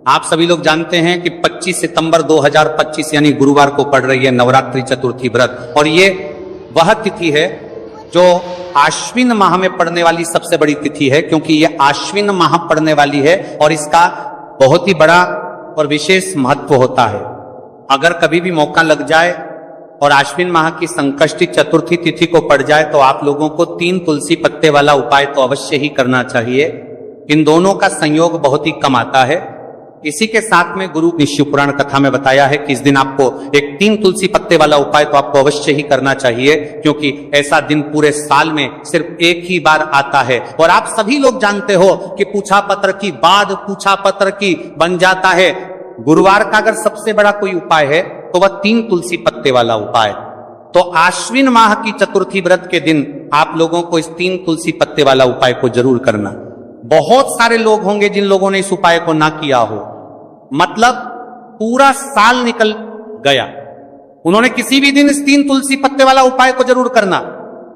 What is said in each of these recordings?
आप सभी लोग जानते हैं कि 25 सितंबर 2025 यानी गुरुवार को पड़ रही है नवरात्रि चतुर्थी व्रत, और ये वह तिथि है जो आश्विन माह में पड़ने वाली सबसे बड़ी तिथि है, क्योंकि ये आश्विन माह पड़ने वाली है और इसका बहुत ही बड़ा और विशेष महत्व होता है। अगर कभी भी मौका लग जाए और आश्विन माह की संकष्टी चतुर्थी तिथि को पड़ जाए तो आप लोगों को 3 तुलसी पत्ते वाला उपाय तो अवश्य ही करना चाहिए। इन दोनों का संयोग बहुत ही कम आता है। इसी के साथ में गुरु की शिव पुराण कथा में बताया है कि इस दिन आपको एक 3 तुलसी पत्ते वाला उपाय तो आपको अवश्य ही करना चाहिए, क्योंकि ऐसा दिन पूरे साल में सिर्फ एक ही बार आता है। और आप सभी लोग जानते हो कि पूछा पत्र की बाद पूछा पत्र की बन जाता है। गुरुवार का अगर सबसे बड़ा कोई उपाय है तो वह 3 तुलसी पत्ते वाला उपाय। तो आश्विन माह की चतुर्थी व्रत के दिन आप लोगों को इस 3 तुलसी पत्ते वाला उपाय को जरूर करना। बहुत सारे लोग होंगे जिन लोगों ने इस उपाय को ना किया हो, मतलब पूरा साल निकल गया, उन्होंने किसी भी दिन इस 3 तुलसी पत्ते वाला उपाय को जरूर करना,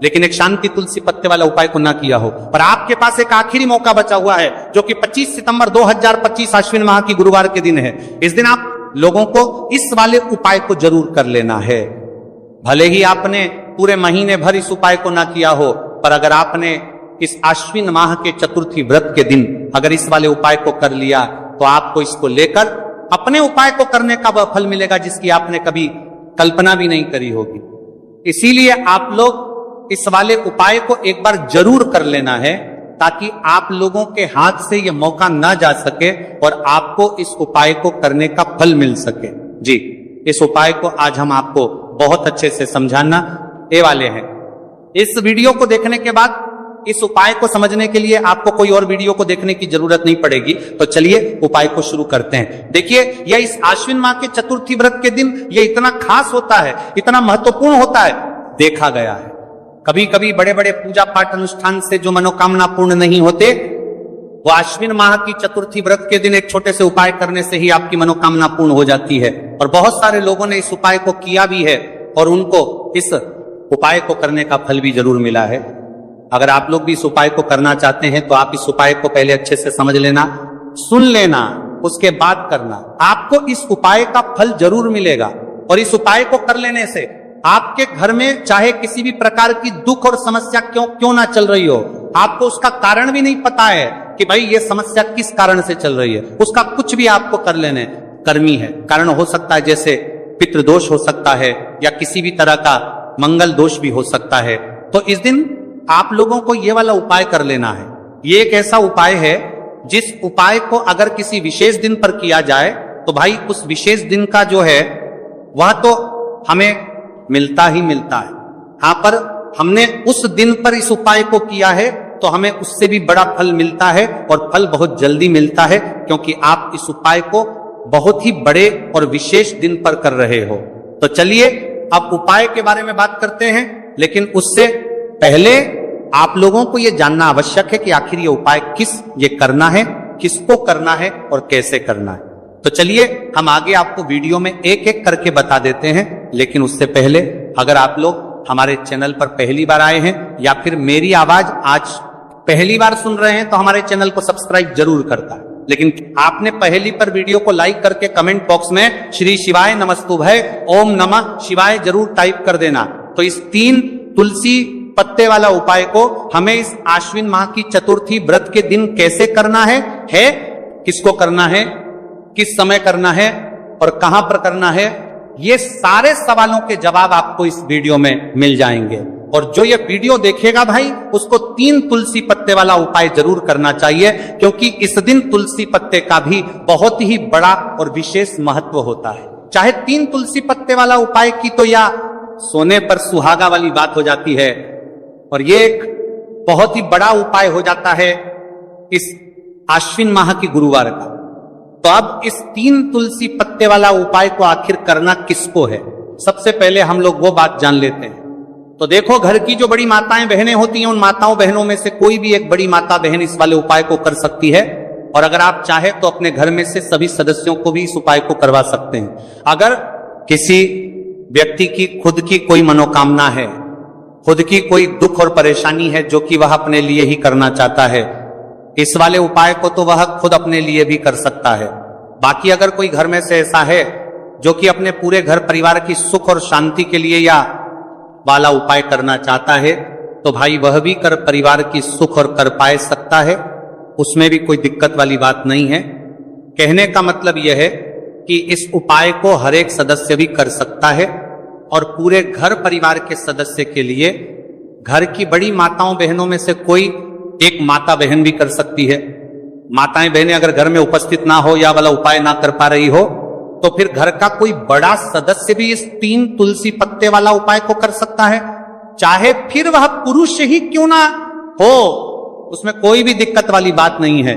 लेकिन एक शांति तुलसी पत्ते वाला उपाय को ना किया हो। पर आपके पास एक आखिरी मौका बचा हुआ है, जो कि 25 सितंबर 2025 आश्विन माह की गुरुवार के दिन है। इस दिन आप लोगों को इस वाले उपाय को जरूर कर लेना है। भले ही आपने पूरे महीने भर इस उपाय को ना किया हो, पर अगर आपने इस आश्विन माह के चतुर्थी व्रत के दिन अगर इस वाले उपाय को कर लिया तो आपको इसको लेकर अपने उपाय को करने का वह फल मिलेगा जिसकी आपने कभी कल्पना भी नहीं करी होगी। इसीलिए आप लोग इस वाले उपाय को एक बार जरूर कर लेना है, ताकि आप लोगों के हाथ से यह मौका ना जा सके और आपको इस उपाय को करने का फल मिल सके। जी, इस उपाय को आज हम आपको बहुत अच्छे से समझाना ये वाले हैं। इस वीडियो को देखने के बाद इस उपाय को समझने के लिए आपको कोई और वीडियो को देखने की जरूरत नहीं पड़ेगी। तो चलिए उपाय को शुरू करते हैं। देखिए, यह इस आश्विन माह के चतुर्थी व्रत के दिन यह इतना खास होता है, इतना महत्वपूर्ण होता है। देखा गया है कभी कभी बड़े बड़े पूजा पाठ अनुष्ठान से जो मनोकामना पूर्ण नहीं होते, वो आश्विन माह की चतुर्थी व्रत के दिन एक छोटे से उपाय करने से ही आपकी मनोकामना पूर्ण हो जाती है। और बहुत सारे लोगों ने इस उपाय को किया भी है और उनको इस उपाय को करने का फल भी जरूर मिला है। अगर आप लोग भी इस उपाय को करना चाहते हैं तो आप इस उपाय को पहले अच्छे से समझ लेना, सुन लेना, उसके बाद करना। आपको इस उपाय का फल जरूर मिलेगा। और इस उपाय को कर लेने से आपके घर में चाहे किसी भी प्रकार की दुख और समस्या क्यों ना चल रही हो, आपको उसका कारण भी नहीं पता है कि भाई ये समस्या किस कारण से चल रही है, उसका कुछ भी आपको कर लेने कर्मी है। कारण हो सकता है जैसे पितृदोष हो सकता है, या किसी भी तरह का मंगल दोष भी हो सकता है। तो इस दिन आप लोगों को ये वाला उपाय कर लेना है। ये एक ऐसा उपाय है जिस उपाय को अगर किसी विशेष दिन पर किया जाए तो भाई उस विशेष दिन का जो है वह तो हमें मिलता ही मिलता है। हाँ, पर हमने उस दिन पर इस उपाय को किया है तो हमें उससे भी बड़ा फल मिलता है, और फल बहुत जल्दी मिलता है, क्योंकि आप इस उपाय को बहुत ही बड़े और विशेष दिन पर कर रहे हो। तो चलिए अब उपाय के बारे में बात करते हैं, लेकिन उससे पहले आप लोगों को यह जानना आवश्यक है कि आखिर ये उपाय ये करना है, किसको करना है और कैसे करना है। तो चलिए हम आगे आपको वीडियो में एक एक करके बता देते हैं। लेकिन उससे पहले अगर आप लोग हमारे चैनल पर पहली बार आए हैं या फिर मेरी आवाज आज पहली बार सुन रहे हैं तो हमारे चैनल को सब्सक्राइब जरूर करता है। लेकिन आपने पहली पर वीडियो को लाइक करके कमेंट बॉक्स में श्री शिवाय नमस्तुभय ओम नमः शिवाय जरूर टाइप कर देना। तो इस 3 तुलसी पत्ते वाला उपाय को हमें इस आश्विन माह की चतुर्थी व्रत के दिन कैसे करना है, किसको करना है, किस समय करना है और कहां पर करना है, ये सारे सवालों के जवाब आपको इस वीडियो में मिल जाएंगे। और जो ये वीडियो देखेगा भाई उसको 3 तुलसी पत्ते वाला उपाय जरूर करना चाहिए, क्योंकि इस दिन तुलसी पत्ते का भी बहुत ही बड़ा और विशेष महत्व होता है। चाहे 3 तुलसी पत्ते वाला उपाय की तो या सोने पर सुहागा वाली बात हो जाती है, और ये एक बहुत ही बड़ा उपाय हो जाता है इस आश्विन माह की गुरुवार का। तो अब इस 3 तुलसी पत्ते वाला उपाय को आखिर करना किसको है, सबसे पहले हम लोग वो बात जान लेते हैं। तो देखो, घर की जो बड़ी माताएं बहनें होती हैं, उन माताओं बहनों में से कोई भी एक बड़ी माता बहन इस वाले उपाय को कर सकती है। और अगर आप चाहे तो अपने घर में से सभी सदस्यों को भी इस उपाय को करवा सकते हैं। अगर किसी व्यक्ति की खुद की कोई मनोकामना है, खुद की कोई दुख और परेशानी है जो कि वह अपने लिए ही करना चाहता है, इस वाले उपाय को तो वह खुद अपने लिए भी कर सकता है। बाकी अगर कोई घर में से ऐसा है जो कि अपने पूरे घर परिवार की सुख और शांति के लिए या वाला उपाय करना चाहता है, तो भाई वह भी कर परिवार की सुख और कर पाए सकता है, उसमें भी कोई दिक्कत वाली बात नहीं है। कहने का मतलब यह है कि इस उपाय को हर एक सदस्य भी कर सकता है और पूरे घर परिवार के सदस्य के लिए घर की बड़ी माताओं बहनों में से कोई एक माता बहन भी कर सकती है। माताएं बहनें अगर घर में उपस्थित ना हो या वाला उपाय ना कर पा रही हो, तो फिर घर का कोई बड़ा सदस्य भी इस 3 तुलसी पत्ते वाला उपाय को कर सकता है, चाहे फिर वह पुरुष ही क्यों ना हो, उसमें कोई भी दिक्कत वाली बात नहीं है।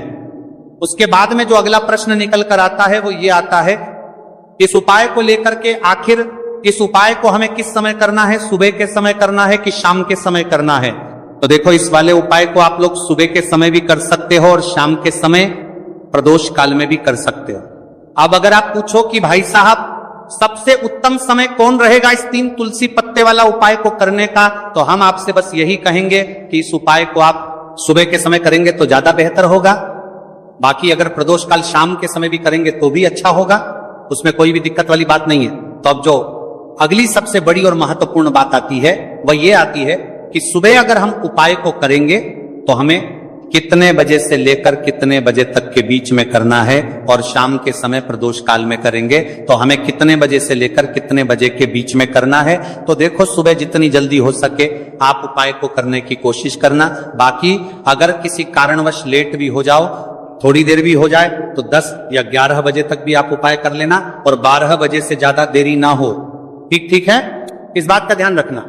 उसके बाद में जो अगला प्रश्न निकल कर आता है वो ये आता है, इस उपाय को लेकर के आखिर इस उपाय को हमें किस समय करना है, सुबह के समय करना है कि शाम के समय करना है? तो देखो, इस वाले उपाय को आप लोग सुबह के समय भी कर सकते हो और शाम के समय प्रदोष काल में भी कर सकते हो। अब अगर आप पूछो कि भाई साहब सबसे उत्तम समय कौन रहेगा इस 3 तुलसी पत्ते वाला उपाय को करने का, तो हम आपसे बस यही कहेंगे कि इस उपाय को आप सुबह के समय करेंगे तो ज्यादा बेहतर होगा। बाकी अगर प्रदोष काल शाम के समय भी करेंगे तो भी अच्छा होगा, उसमें कोई भी दिक्कत वाली बात नहीं है। तो अब जो अगली सबसे बड़ी और महत्वपूर्ण बात आती है वह ये आती है कि सुबह अगर हम उपाय को करेंगे तो हमें कितने बजे से लेकर कितने बजे तक के बीच में करना है, और शाम के समय प्रदोष काल में करेंगे तो हमें कितने बजे से लेकर कितने बजे के बीच में करना है। तो देखो, सुबह जितनी जल्दी हो सके आप उपाय को करने की कोशिश करना। बाकी अगर किसी कारणवश लेट भी हो जाओ, थोड़ी देर भी हो जाए, तो 10 या 11 बजे तक भी आप उपाय कर लेना और 12 बजे से ज्यादा देरी ना हो। ठीक है, इस बात का ध्यान रखना।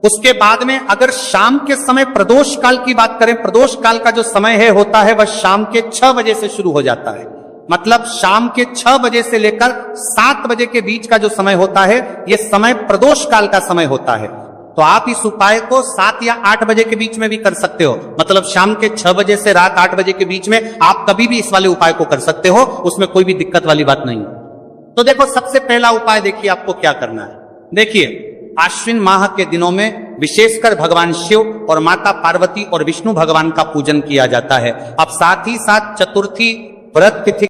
उसके बाद में अगर शाम के समय प्रदोष काल की बात करें, प्रदोष काल का जो समय है होता है वह शाम के 6 बजे से शुरू हो जाता है। मतलब शाम के 6 बजे से लेकर 7 बजे के बीच का जो समय होता है, यह समय प्रदोष काल का समय होता है। तो आप इस उपाय को 7 या 8 बजे के बीच में भी कर सकते हो। मतलब शाम के 6 बजे से रात 8 बजे के बीच में आप कभी भी इस वाले उपाय को कर सकते हो, उसमें कोई भी दिक्कत वाली बात नहीं। तो देखो, सबसे पहला उपाय देखिए आपको क्या करना है। देखिए, आश्विन माह के दिनों में विशेषकर भगवान शिव और माता पार्वती और विष्णु भगवान का पूजन किया जाता है। अब साथ ही साथ चतुर्थी व्रत तिथि